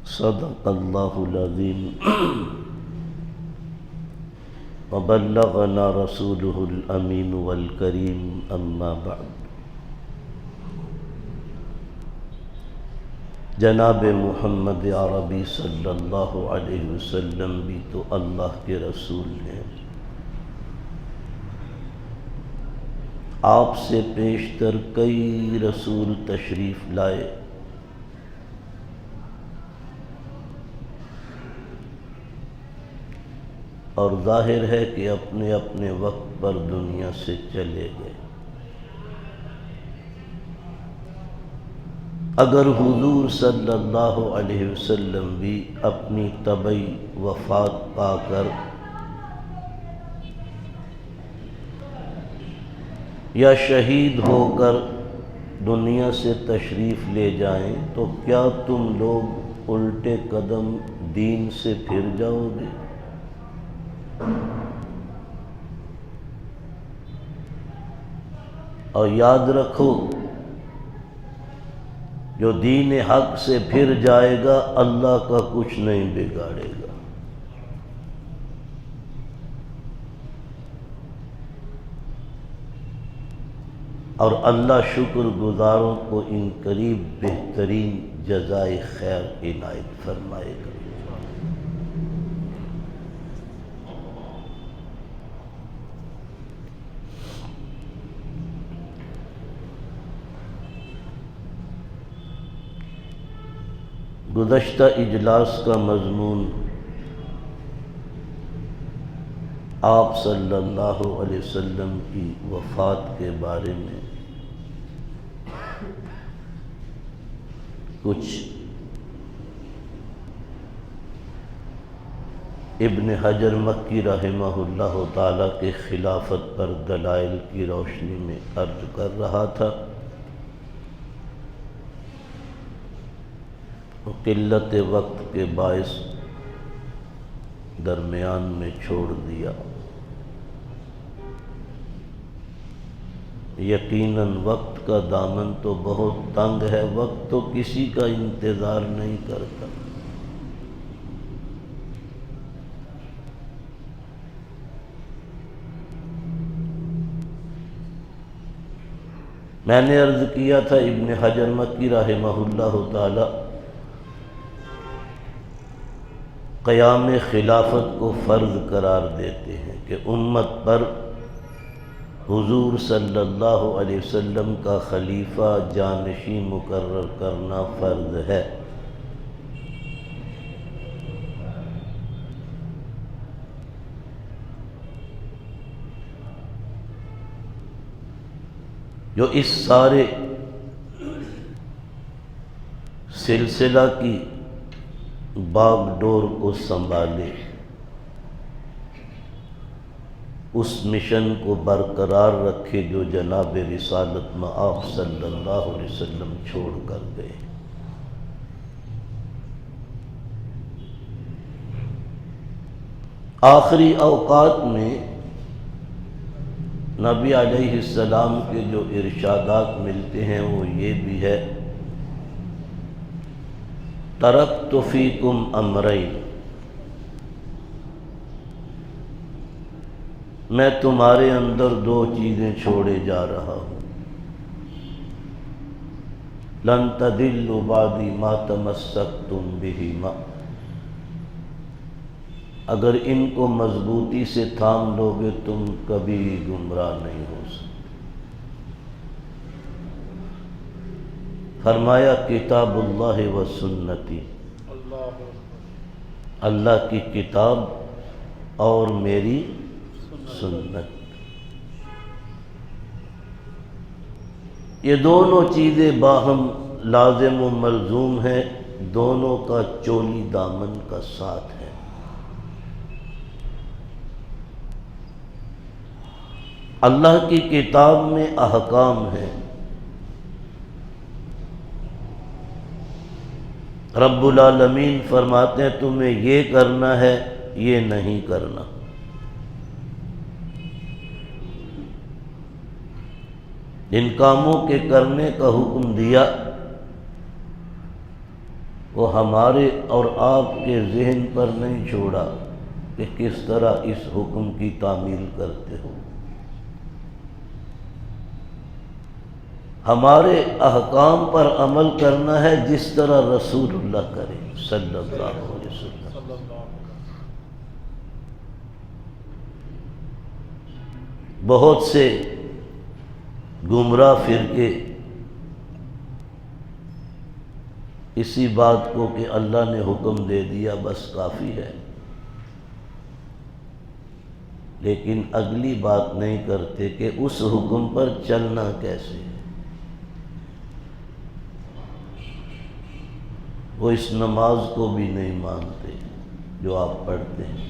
صدق اللہ العظیم وبلغنا رسوله الامین والکریم اما بعد۔ جناب محمد عربی صلی اللہ علیہ وسلم بھی تو اللہ کے رسول ہیں، آپ سے پیشتر کئی رسول تشریف لائے، اور ظاہر ہے کہ اپنے اپنے وقت پر دنیا سے چلے گئے۔ اگر حضور صلی اللہ علیہ وسلم بھی اپنی طبعی وفات پا کر یا شہید ہو کر دنیا سے تشریف لے جائیں تو کیا تم لوگ الٹے قدم دین سے پھر جاؤ گے؟ اور یاد رکھو، جو دین حق سے پھر جائے گا اللہ کا کچھ نہیں بگاڑے گا۔ اور اللہ شکر گزاروں کو ان قریب بہترین جزائے خیر عنایت فرمائے گا۔ گزشتہ اجلاس کا مضمون آپ صلی اللہ علیہ وسلم کی وفات کے بارے میں کچھ ابن حجر مکی رحمہ اللہ تعالیٰ کے خلافت پر دلائل کی روشنی میں عرض کر رہا تھا۔ قلت وقت کے باعث درمیان میں چھوڑ دیا۔ یقیناً وقت کا دامن تو بہت تنگ ہے، وقت تو کسی کا انتظار نہیں کرتا۔ میں نے عرض کیا تھا ابن حجر مکی رحمہ اللہ تعالی قیام خلافت کو فرض قرار دیتے ہیں کہ امت پر حضور صلی اللہ علیہ وسلم کا خلیفہ جانشین مقرر کرنا فرض ہے۔ جو اس سارے سلسلہ کی باغ ڈور کو سنبھالے، اس مشن کو برقرار رکھے جو جناب رسالت مآب صلی اللہ علیہ وسلم چھوڑ کر گئے۔ آخری اوقات میں نبی علیہ السلام کے جو ارشادات ملتے ہیں وہ یہ بھی ہے، ترکت فیکم امرین، میں تمہارے اندر دو چیزیں چھوڑے جا رہا ہوں، لن تضلوا بعدی ما تمسکتم بہما، اگر ان کو مضبوطی سے تھام لو گے تم کبھی گمراہ نہیں ہو سکتے۔ فرمایا کتاب اللہ و سنتی، اللہ کی کتاب اور میری سنت، یہ دونوں چیزیں باہم لازم و ملزوم ہیں، دونوں کا چولی دامن کا ساتھ ہے۔ اللہ کی کتاب میں احکام ہیں، رب العالمین فرماتے ہیں تمہیں یہ کرنا ہے، یہ نہیں کرنا۔ جن کاموں کے کرنے کا حکم دیا وہ ہمارے اور آپ کے ذہن پر نہیں چھوڑا کہ کس طرح اس حکم کی تعمیل کرتے ہو۔ ہمارے احکام پر عمل کرنا ہے جس طرح رسول اللہ کرے صلی اللہ علیہ وسلم۔ بہت سے گمراہ فرقے اسی بات کو کہ اللہ نے حکم دے دیا بس کافی ہے، لیکن اگلی بات نہیں کرتے کہ اس حکم پر چلنا کیسے ہے۔ وہ اس نماز کو بھی نہیں مانتے جو آپ پڑھتے ہیں۔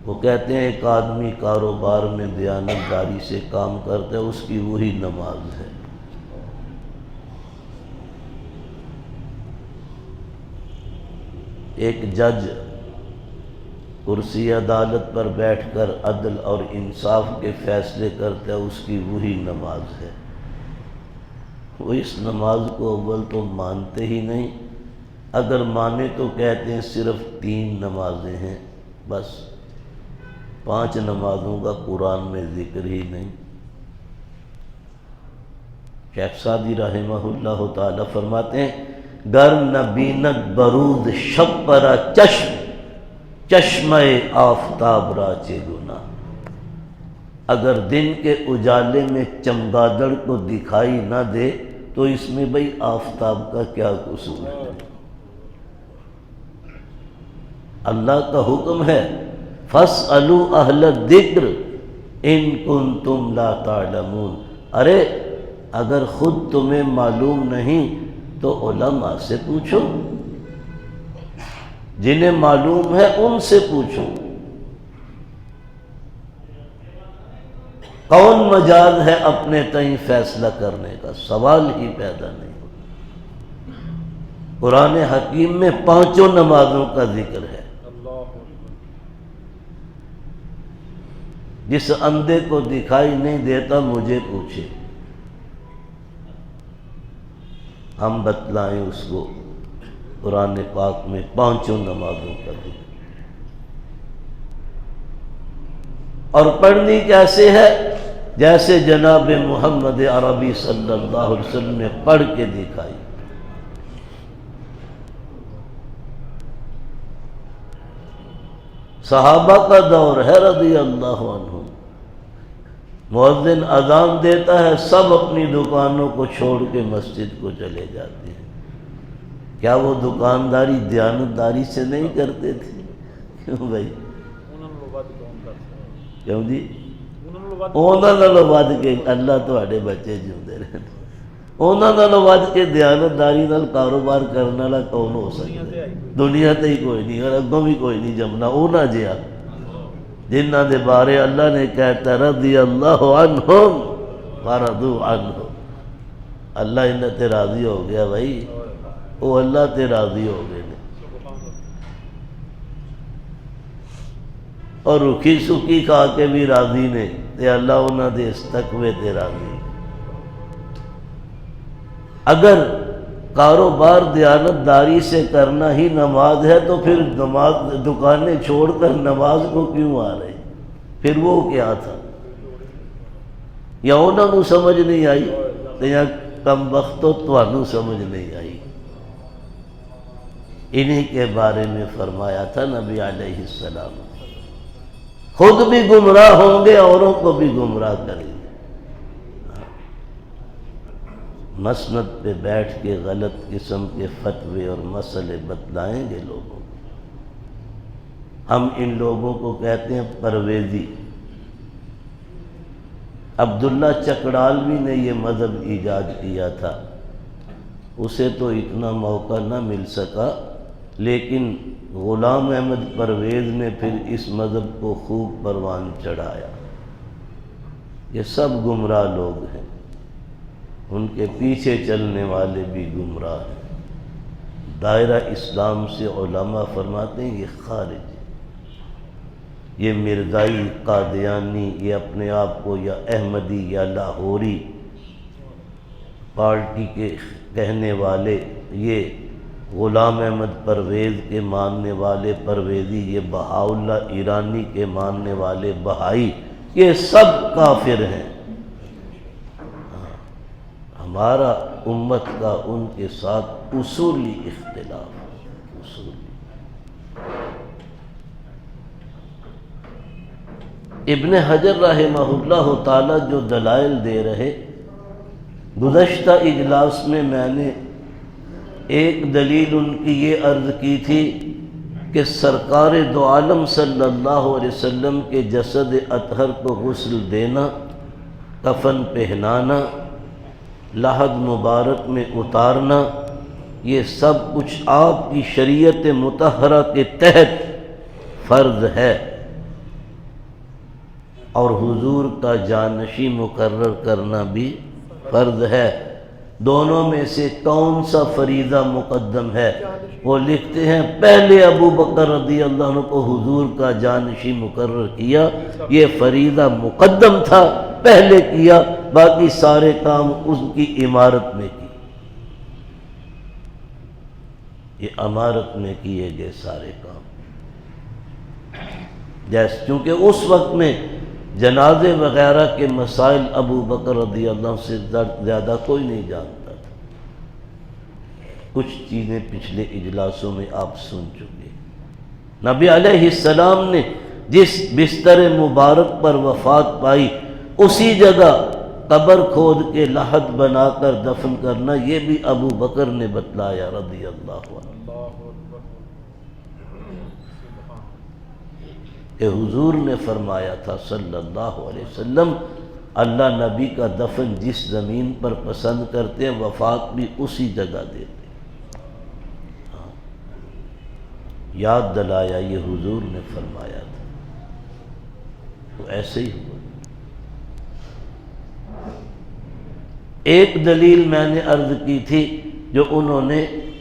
وہ کہتے ہیں ایک آدمی کاروبار میں دیانتداری سے کام کرتا ہے، اس کی وہی نماز ہے۔ ایک جج کرسی عدالت پر بیٹھ کر عدل اور انصاف کے فیصلے کرتا ہے، اس کی وہی نماز ہے۔ وہ اس نماز کو اول تو مانتے ہی نہیں، اگر مانے تو کہتے ہیں صرف 3 نمازیں ہیں، بس 5 نمازوں کا قرآن میں ذکر ہی نہیں۔ شیخ سعدی رحمہ اللہ تعالی فرماتے ہیں گر نبیند برود شب برا چشم چشمہ آفتاب را چے گناہ۔ اگر دن کے اجالے میں چمگادڑ کو دکھائی نہ دے تو اس میں بھئی آفتاب کا کیا قصور ہے؟ اللہ کا حکم ہے فَاسْأَلُوا أَهْلَ الذِّكْرِ إِن كُنتُمْ لَا تَعْلَمُونَ۔ ارے اگر خود تمہیں معلوم نہیں تو علماء سے پوچھو، جنہیں معلوم ہے ان سے پوچھو۔ کون مجاز ہے اپنے تئیں فیصلہ کرنے کا؟ سوال ہی پیدا نہیں ہوتا۔ قرآن حکیم میں 5 نمازوں کا ذکر ہے۔ جس اندھے کو دکھائی نہیں دیتا مجھے پوچھے، ہم بتلائیں اس کو۔ قرآن پاک میں 5 نمازوں کا ذکر، اور پڑھنی کیسے ہے؟ جیسے جناب محمد عربی صلی اللہ علیہ وسلم نے پڑھ کے دکھائی۔ صحابہ کا دور ہے رضی اللہ عنہ، مؤذن اذان دیتا ہے، سب اپنی دکانوں کو چھوڑ کے مسجد کو چلے جاتے ہیں۔ کیا وہ دکانداری دیانتداری سے نہیں کرتے تھے؟ کیوں بھائی؟ کیوں جی؟ انہوں نے ود کے اللہ تواڈے بچے جیوندے رہن، انہوں نے ود کے دیانتداری نال کاروبار کرنے والا کون ہو سکتا ہے؟ دنیا تے ہی کوئی نہیں، اور اگوں بھی کوئی نہیں جمنا۔ انہاں جہا جنہاں دے بارے اللہ نے کہتا رضی اللہ عنہم ورضوا عنہ، اللہ انہاں تے راضی ہو گیا بھائی، وہ اللہ تے راضی ہو گئے۔ اور رکھی سکی کھا کے بھی راضی نے تے اللہ انہاں دے اس تقوی تے راضی۔ اگر کاروبار دیانتداری سے کرنا ہی نماز ہے تو پھر نماز دکانیں چھوڑ کر نماز کو کیوں آ رہے؟ پھر وہ کیا تھا؟ یا انہوں نے سمجھ نہیں آئی یا کم وقتوں تانوں سمجھ نہیں آئی؟ انہی کے بارے میں فرمایا تھا نبی علیہ السلام، خود بھی گمراہ ہوں گے اوروں کو بھی گمراہ کریں گے۔ مسند پہ بیٹھ کے غلط قسم کے فتوے اور مسئلے بتلائیں گے لوگوں کو۔ ہم ان لوگوں کو کہتے ہیں پرویزی۔ عبداللہ چکڑالوی نے یہ مذہب ایجاد کیا تھا، اسے تو اتنا موقع نہ مل سکا، لیکن غلام احمد پرویز نے پھر اس مذہب کو خوب پروان چڑھایا۔ یہ سب گمراہ لوگ ہیں، ان کے پیچھے چلنے والے بھی گمراہ ہیں۔ دائرہ اسلام سے علماء فرماتے ہیں یہ خارج ہے، یہ مرزائی، قادیانی، یہ اپنے آپ کو یا احمدی یا لاہوری پارٹی کے کہنے والے یہ غلام احمد پرویز کے ماننے والے پرویزی، یہ بہاءاللہ ایرانی کے ماننے والے بہائی، یہ سب کافر ہیں۔ ہمارا امت کا ان کے ساتھ اصولی اختلاف ہے، اصولی۔ ابن حجر رحمہ اللہ تعالی جو دلائل دے رہے، گزشتہ اجلاس میں نے ایک دلیل ان کی یہ عرض کی تھی کہ سرکار دو عالم صلی اللہ علیہ وسلم کے جسد اطہر کو غسل دینا، کفن پہنانا، لحد مبارک میں اتارنا، یہ سب کچھ آپ کی شریعت مطہرہ کے تحت فرض ہے، اور حضور کا جانشین مقرر کرنا بھی فرض ہے۔ دونوں میں سے کون سا فریضہ مقدم ہے؟ وہ لکھتے ہیں پہلے ابو بکر رضی اللہ عنہ کو حضور کا جانشین مقرر کیا، یہ فریضہ مقدم تھا، پہلے کیا، باقی سارے کام اس کی عمارت میں کی، یہ عمارت میں کیے گئے سارے کام۔ جیسے چونکہ اس وقت میں جنازے وغیرہ کے مسائل ابو بکر رضی اللہ عنہ سے زیادہ کوئی نہیں جانتا تھا۔ کچھ چیزیں پچھلے اجلاسوں میں آپ سن چکے۔ نبی علیہ السلام نے جس بستر مبارک پر وفات پائی، اسی جگہ قبر کھود کے لحد بنا کر دفن کرنا، یہ بھی ابو بکر نے بتلایا رضی اللہ عنہ، کہ حضور نے فرمایا تھا صلی اللہ علیہ وسلم، اللہ نبی کا دفن جس زمین پر پسند کرتے ہیں، وفات بھی اسی جگہ دیتے۔ یاد دلایا یہ حضور نے فرمایا تھا، تو ایسے ہی ہوا۔ ایک دلیل میں نے عرض کی تھی جو انہوں نے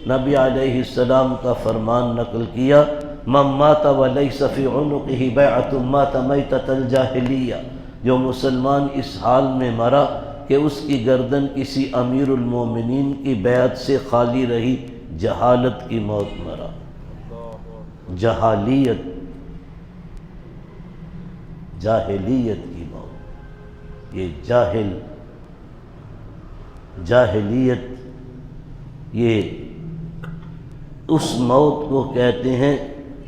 نبی علیہ السلام کا فرمان نقل کیا، من مات ولیس فی عنقہ بیعۃ مات میتۃ الجاہلیہ، جو مسلمان اس حال میں مرا کہ اس کی گردن کسی امیر المومنین کی بیعت سے خالی رہی، جہالت کی موت مرا۔ جہالیت، جاہلیت کی موت، یہ جاہلیت یہ اس موت کو کہتے ہیں۔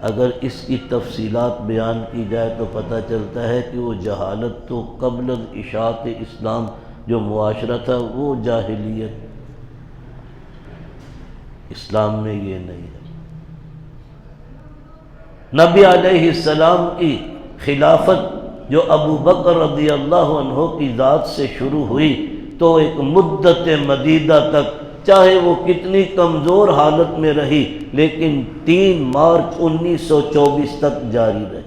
اگر اس کی تفصیلات بیان کی جائے تو پتہ چلتا ہے کہ وہ جہالت تو قبل از اشاعت اسلام جو معاشرہ تھا وہ جاہلیت، اسلام میں یہ نہیں ہے۔ نبی علیہ السلام کی خلافت جو ابو بکر رضی اللہ عنہ کی ذات سے شروع ہوئی، تو ایک مدت مدیدہ تک، چاہے وہ کتنی کمزور حالت میں رہی، لیکن 3 مارچ 1924 تک جاری رہی۔